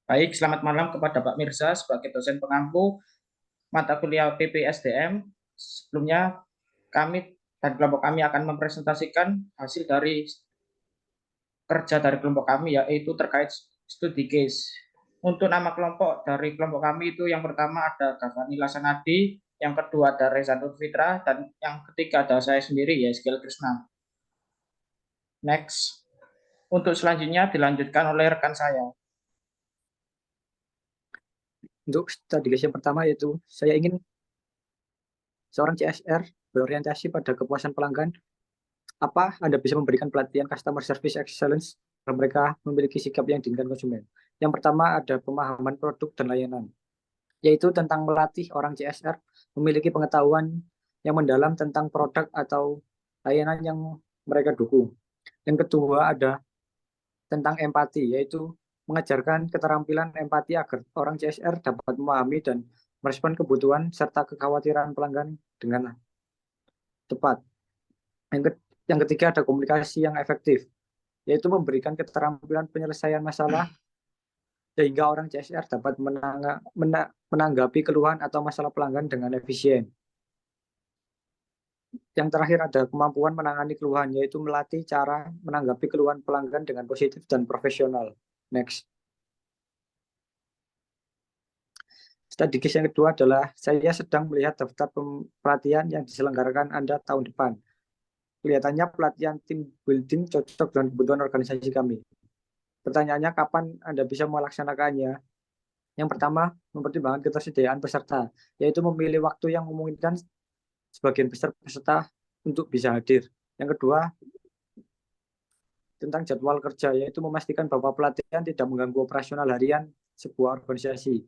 Baik, selamat malam kepada Pak Mirza sebagai dosen pengampu mata kuliah PPSDM. Sebelumnya, kami dan kelompok kami akan mempresentasikan hasil dari kerja dari kelompok kami, yaitu terkait studi case. Untuk nama kelompok dari kelompok kami itu yang pertama ada Gavani Lasanadi, yang kedua ada Reza Nur Fitra, dan yang ketiga ada saya sendiri, ya Skill Krishna. Next. Untuk selanjutnya dilanjutkan oleh rekan saya. Untuk studi case yang pertama yaitu saya ingin seorang CSR berorientasi pada kepuasan pelanggan. Apa Anda bisa memberikan pelatihan customer service excellence agar mereka memiliki sikap yang diinginkan konsumen? Yang pertama ada pemahaman produk dan layanan, yaitu tentang melatih orang CSR memiliki pengetahuan yang mendalam tentang produk atau layanan yang mereka dukung. Yang kedua ada tentang empati, yaitu mengajarkan keterampilan empati agar orang CSR dapat memahami dan merespon kebutuhan serta kekhawatiran pelanggan dengan tepat. Yang ketiga ada komunikasi yang efektif, yaitu memberikan keterampilan penyelesaian masalah sehingga orang CSR dapat menanggapi keluhan atau masalah pelanggan dengan efisien. Yang terakhir ada kemampuan menangani keluhan, yaitu melatih cara menanggapi keluhan pelanggan dengan positif dan profesional. Next. Studi case yang kedua adalah saya sedang melihat daftar pelatihan yang diselenggarakan Anda tahun depan. Kelihatannya pelatihan team building cocok dengan kebutuhan organisasi kami. Pertanyaannya, kapan Anda bisa melaksanakannya? Yang pertama, mempertimbangkan ketersediaan peserta, yaitu memilih waktu yang memungkinkan sebagian besar peserta untuk bisa hadir. Yang kedua, tentang jadwal kerja, yaitu memastikan bahwa pelatihan tidak mengganggu operasional harian sebuah organisasi.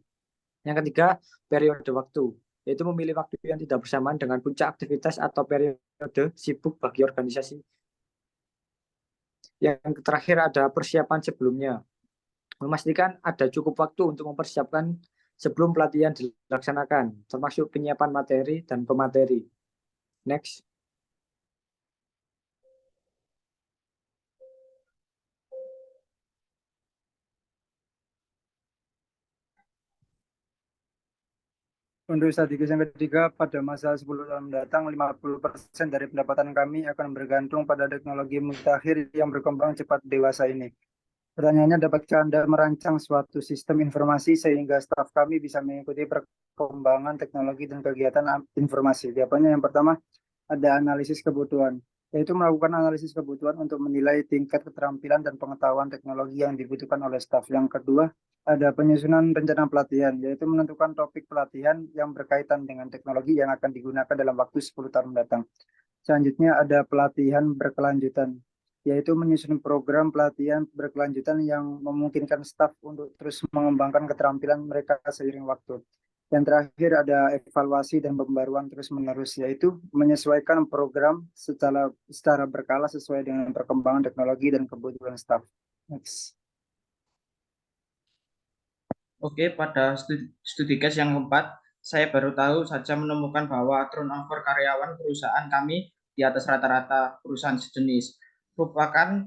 Yang ketiga, periode waktu, yaitu memilih waktu yang tidak bersamaan dengan puncak aktivitas atau periode sibuk bagi organisasi. Yang terakhir ada persiapan sebelumnya, memastikan ada cukup waktu untuk mempersiapkan sebelum pelatihan dilaksanakan, termasuk penyiapan materi dan pemateri. Next. Untuk strategi yang ketiga, pada masa 10 tahun mendatang, 50% dari pendapatan kami akan bergantung pada teknologi mutakhir yang berkembang cepat dewasa ini. Pertanyaannya, dapatkah Anda merancang suatu sistem informasi sehingga staf kami bisa mengikuti perkembangan teknologi dan kegiatan informasi? Jawabannya yang pertama, ada analisis kebutuhan, yaitu melakukan analisis kebutuhan untuk menilai tingkat keterampilan dan pengetahuan teknologi yang dibutuhkan oleh staf. Yang kedua, ada penyusunan rencana pelatihan, yaitu menentukan topik pelatihan yang berkaitan dengan teknologi yang akan digunakan dalam waktu 10 tahun mendatang. Selanjutnya ada pelatihan berkelanjutan, yaitu menyusun program pelatihan berkelanjutan yang memungkinkan staf untuk terus mengembangkan keterampilan mereka seiring waktu. Yang terakhir ada evaluasi dan pembaruan terus-menerus, yaitu menyesuaikan program secara berkala sesuai dengan perkembangan teknologi dan kebutuhan staf. Next. Oke, pada studi case yang keempat, saya baru tahu saja menemukan bahwa turnover karyawan perusahaan kami di atas rata-rata perusahaan sejenis. Merupakan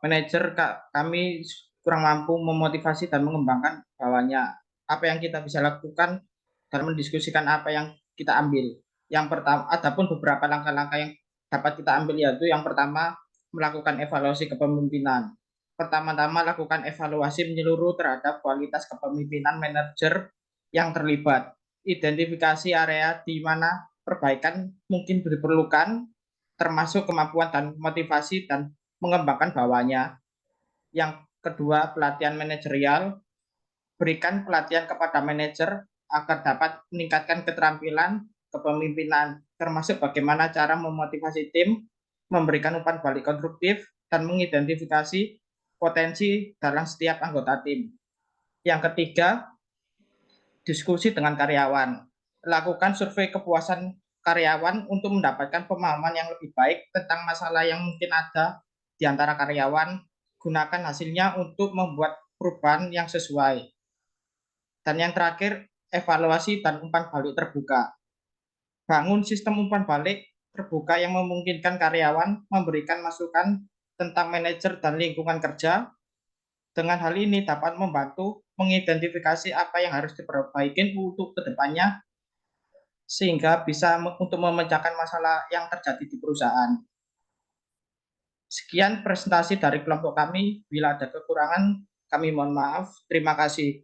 manajer kami kurang mampu memotivasi dan mengembangkan bawahnya. Apa yang kita bisa lakukan dan mendiskusikan apa yang kita ambil. Yang pertama, adapun beberapa langkah-langkah yang dapat kita ambil, yaitu yang pertama, melakukan evaluasi kepemimpinan. Pertama-tama lakukan evaluasi menyeluruh terhadap kualitas kepemimpinan manajer yang terlibat. Identifikasi area di mana perbaikan mungkin diperlukan, termasuk kemampuan dan motivasi dan mengembangkan bawahnya. Yang kedua, pelatihan manajerial. Berikan pelatihan kepada manajer agar dapat meningkatkan keterampilan kepemimpinan, termasuk bagaimana cara memotivasi tim, memberikan umpan balik konstruktif, dan mengidentifikasi potensi dalam setiap anggota tim. Yang ketiga, diskusi dengan karyawan. Lakukan survei kepuasan karyawan untuk mendapatkan pemahaman yang lebih baik tentang masalah yang mungkin ada di antara karyawan. Gunakan hasilnya untuk membuat perubahan yang sesuai. Dan yang terakhir, evaluasi dan umpan balik terbuka. Bangun sistem umpan balik terbuka yang memungkinkan karyawan memberikan masukan tentang manajer dan lingkungan kerja, Dengan hal ini dapat membantu mengidentifikasi apa yang harus diperbaiki untuk kedepannya, sehingga bisa untuk memecahkan masalah yang terjadi di perusahaan. Sekian presentasi dari kelompok kami. Bila ada kekurangan, kami mohon maaf. Terima kasih.